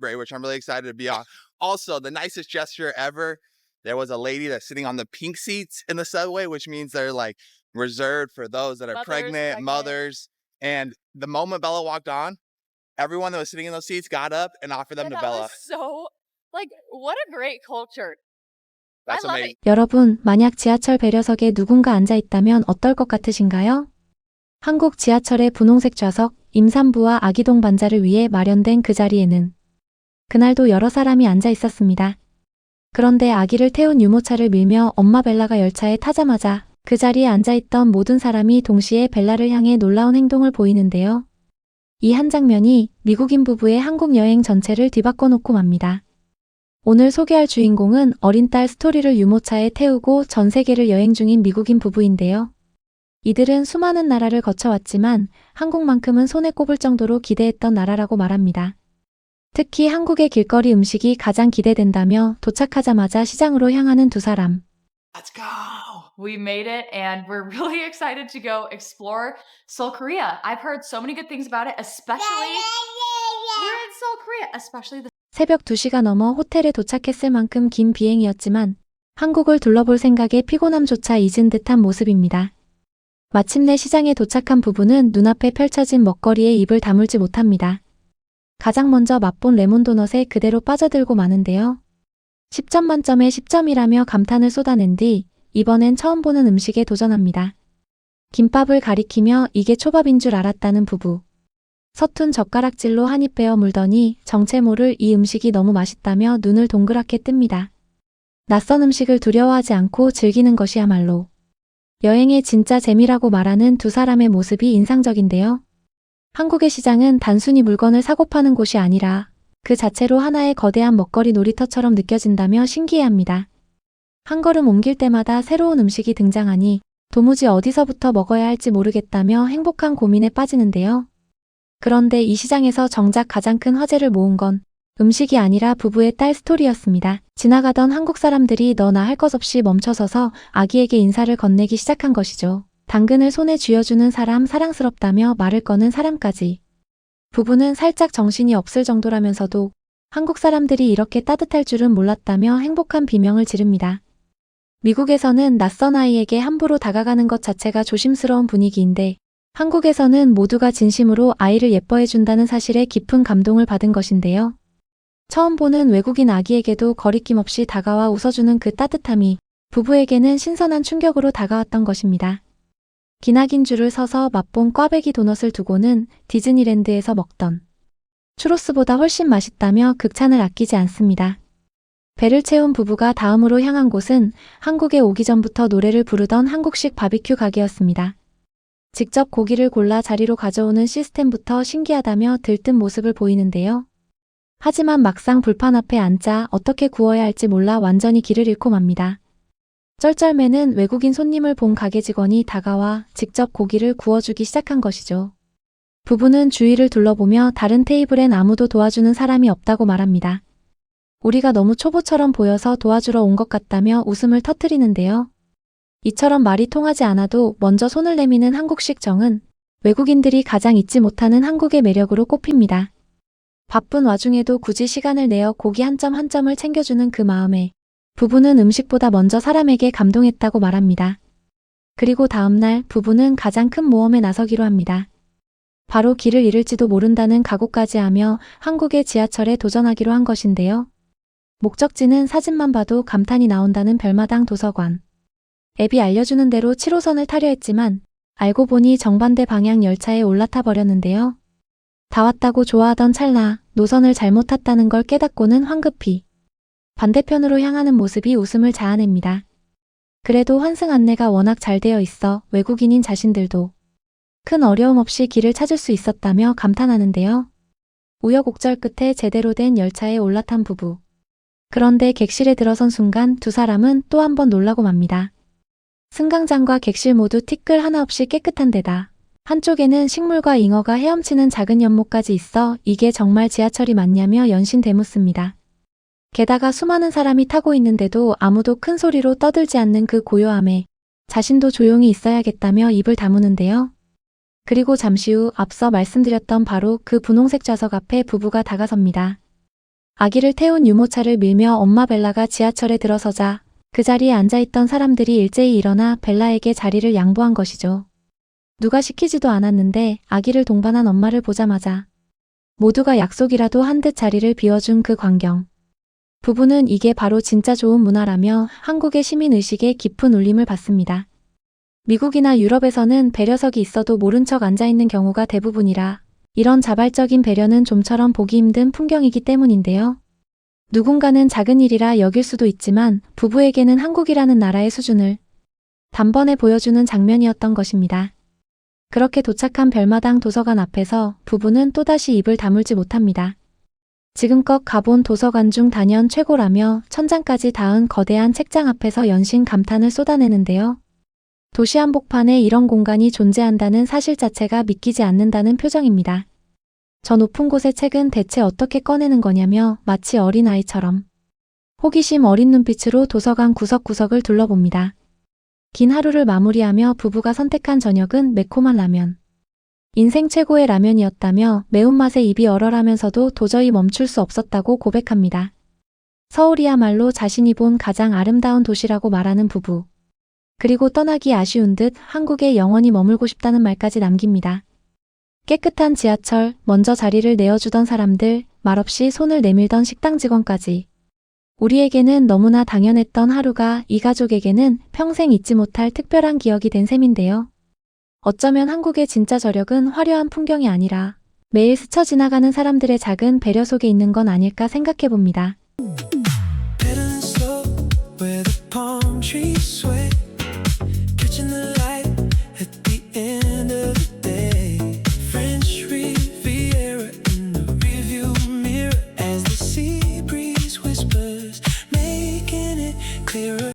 right, which I'm really excited to be on. Also, the nicest gesture ever, there was a lady that's sitting on the pink seats in the subway, which means they're like reserved for those that are Mothers, pregnant, pregnant. mothers. And the moment Bella walked on, everyone that was sitting in those seats got up and offered them Yeah, to that was Bella. so like, what a great culture. I That's love it. amazing. 여러분, 만약 지하철 배려석에 누군가 앉아 있다면 어떨 것 같으신가요? 한국 지하철의 분홍색 좌석, 임산부와 아기 동반자를 위해 마련된 그 자리에는 그날도 여러 사람이 앉아 있었습니다. 그런데 아기를 태운 유모차를 밀며 엄마 벨라가 열차에 타자마자 그 자리에 앉아있던 모든 사람이 동시에 벨라를 향해 놀라운 행동을 보이는데요. 이 한 장면이 미국인 부부의 한국 여행 전체를 뒤바꿔 놓고 맙니다. 오늘 소개할 주인공은 어린 딸 스토리를 유모차에 태우고 전 세계를 여행 중인 미국인 부부인데요. 이들은 수많은 나라를 거쳐왔지만 한국만큼은 손에 꼽을 정도로 기대했던 나라라고 말합니다. 특히 한국의 길거리 음식이 가장 기대된다며 도착하자마자 시장으로 향하는 두 사람. Let's go. We made it and we're really excited to go explore Seoul, Korea. I've heard so many good things about it, especially we're in Seoul, Korea, especially the 새벽 2시가 넘어 호텔에 도착했을 만큼 긴 비행이었지만 한국을 둘러볼 생각에 피곤함조차 잊은 듯한 모습입니다. 마침내 시장에 도착한 부부는 눈앞에 펼쳐진 먹거리에 입을 다물지 못합니다. 가장 먼저 맛본 레몬 도넛에 그대로 빠져들고 마는데요. 10점 만점에 10점이라며 감탄을 쏟아낸 뒤 이번엔 처음 보는 음식에 도전합니다. 김밥을 가리키며 이게 초밥인 줄 알았다는 부부. 서툰 젓가락질로 한 입 베어 물더니 정체 모를 이 음식이 너무 맛있다며 눈을 동그랗게 뜹니다. 낯선 음식을 두려워하지 않고 즐기는 것이야말로 여행의 진짜 재미라고 말하는 두 사람의 모습이 인상적인데요. 한국의 시장은 단순히 물건을 사고 파는 곳이 아니라 그 자체로 하나의 거대한 먹거리 놀이터처럼 느껴진다며 신기해합니다. 한 걸음 옮길 때마다 새로운 음식이 등장하니 도무지 어디서부터 먹어야 할지 모르겠다며 행복한 고민에 빠지는데요. 그런데 이 시장에서 정작 가장 큰 화제를 모은 건 음식이 아니라 부부의 딸 스토리였습니다. 지나가던 한국 사람들이 너나 할 것 없이 멈춰서서 아기에게 인사를 건네기 시작한 것이죠. 당근을 손에 쥐어주는 사람 사랑스럽다며 말을 거는 사람까지. 부부는 살짝 정신이 없을 정도라면서도 한국 사람들이 이렇게 따뜻할 줄은 몰랐다며 행복한 비명을 지릅니다. 미국에서는 낯선 아이에게 함부로 다가가는 것 자체가 조심스러운 분위기인데 한국에서는 모두가 진심으로 아이를 예뻐해준다는 사실에 깊은 감동을 받은 것인데요. 처음 보는 외국인 아기에게도 거리낌 없이 다가와 웃어주는 그 따뜻함이 부부에게는 신선한 충격으로 다가왔던 것입니다. 기나긴 줄을 서서 맛본 꽈배기 도넛을 두고는 디즈니랜드에서 먹던 추로스보다 훨씬 맛있다며 극찬을 아끼지 않습니다. 배를 채운 부부가 다음으로 향한 곳은 한국에 오기 전부터 노래를 부르던 한국식 바비큐 가게였습니다. 직접 고기를 골라 자리로 가져오는 시스템부터 신기하다며 들뜬 모습을 보이는데요. 하지만 막상 불판 앞에 앉자 어떻게 구워야 할지 몰라 완전히 길을 잃고 맙니다. 쩔쩔매는 외국인 손님을 본 가게 직원이 다가와 직접 고기를 구워주기 시작한 것이죠. 부부는 주위를 둘러보며 다른 테이블엔 아무도 도와주는 사람이 없다고 말합니다. 우리가 너무 초보처럼 보여서 도와주러 온 것 같다며 웃음을 터뜨리는데요. 이처럼 말이 통하지 않아도 먼저 손을 내미는 한국식 정은 외국인들이 가장 잊지 못하는 한국의 매력으로 꼽힙니다. 바쁜 와중에도 굳이 시간을 내어 고기 한 점 한 점을 챙겨주는 그 마음에 부부는 음식보다 먼저 사람에게 감동했다고 말합니다. 그리고 다음날 부부는 가장 큰 모험에 나서기로 합니다. 바로 길을 잃을지도 모른다는 각오까지 하며 한국의 지하철에 도전하기로 한 것인데요. 목적지는 사진만 봐도 감탄이 나온다는 별마당 도서관. 앱이 알려주는 대로 7호선을 타려 했지만 알고 보니 정반대 방향 열차에 올라타 버렸는데요. 다 왔다고 좋아하던 찰나 노선을 잘못 탔다는 걸 깨닫고는 황급히 반대편으로 향하는 모습이 웃음을 자아냅니다. 그래도 환승 안내가 워낙 잘 되어 있어 외국인인 자신들도 큰 어려움 없이 길을 찾을 수 있었다며 감탄하는데요. 우여곡절 끝에 제대로 된 열차에 올라탄 부부. 그런데 객실에 들어선 순간 두 사람은 또 한 번 놀라고 맙니다. 승강장과 객실 모두 티끌 하나 없이 깨끗한 데다 한쪽에는 식물과 잉어가 헤엄치는 작은 연못까지 있어 이게 정말 지하철이 맞냐며 연신대묻습니다. 게다가 수많은 사람이 타고 있는데도 아무도 큰 소리로 떠들지 않는 그 고요함에 자신도 조용히 있어야겠다며 입을 다무는데요. 그리고 잠시 후 앞서 말씀드렸던 바로 그 분홍색 좌석 앞에 부부가 다가섭니다. 아기를 태운 유모차를 밀며 엄마 벨라가 지하철에 들어서자 그 자리에 앉아있던 사람들이 일제히 일어나 벨라에게 자리를 양보한 것이죠. 누가 시키지도 않았는데 아기를 동반한 엄마를 보자마자 모두가 약속이라도 한 듯 자리를 비워준 그 광경. 부부는 이게 바로 진짜 좋은 문화라며 한국의 시민의식에 깊은 울림을 받습니다. 미국이나 유럽에서는 배려석이 있어도 모른 척 앉아있는 경우가 대부분이라 이런 자발적인 배려는 좀처럼 보기 힘든 풍경이기 때문인데요. 누군가는 작은 일이라 여길 수도 있지만 부부에게는 한국이라는 나라의 수준을 단번에 보여주는 장면이었던 것입니다. 그렇게 도착한 별마당 도서관 앞에서 부부는 또다시 입을 다물지 못합니다. 지금껏 가본 도서관 중 단연 최고라며 천장까지 닿은 거대한 책장 앞에서 연신 감탄을 쏟아내는데요. 도시 한복판에 이런 공간이 존재한다는 사실 자체가 믿기지 않는다는 표정입니다. 저 높은 곳의 책은 대체 어떻게 꺼내는 거냐며 마치 어린아이처럼 호기심 어린 눈빛으로 도서관 구석구석을 둘러봅니다. 긴 하루를 마무리하며 부부가 선택한 저녁은 매콤한 라면. 인생 최고의 라면이었다며 매운맛에 입이 얼얼하면서도 도저히 멈출 수 없었다고 고백합니다. 서울이야말로 자신이 본 가장 아름다운 도시라고 말하는 부부. 그리고 떠나기 아쉬운 듯 한국에 영원히 머물고 싶다는 말까지 남깁니다. 깨끗한 지하철, 먼저 자리를 내어주던 사람들, 말없이 손을 내밀던 식당 직원까지. 우리에게는 너무나 당연했던 하루가 이 가족에게는 평생 잊지 못할 특별한 기억이 된 셈인데요. 어쩌면 한국의 진짜 저력은 화려한 풍경이 아니라 매일 스쳐 지나가는 사람들의 작은 배려 속에 있는 건 아닐까 생각해 봅니다.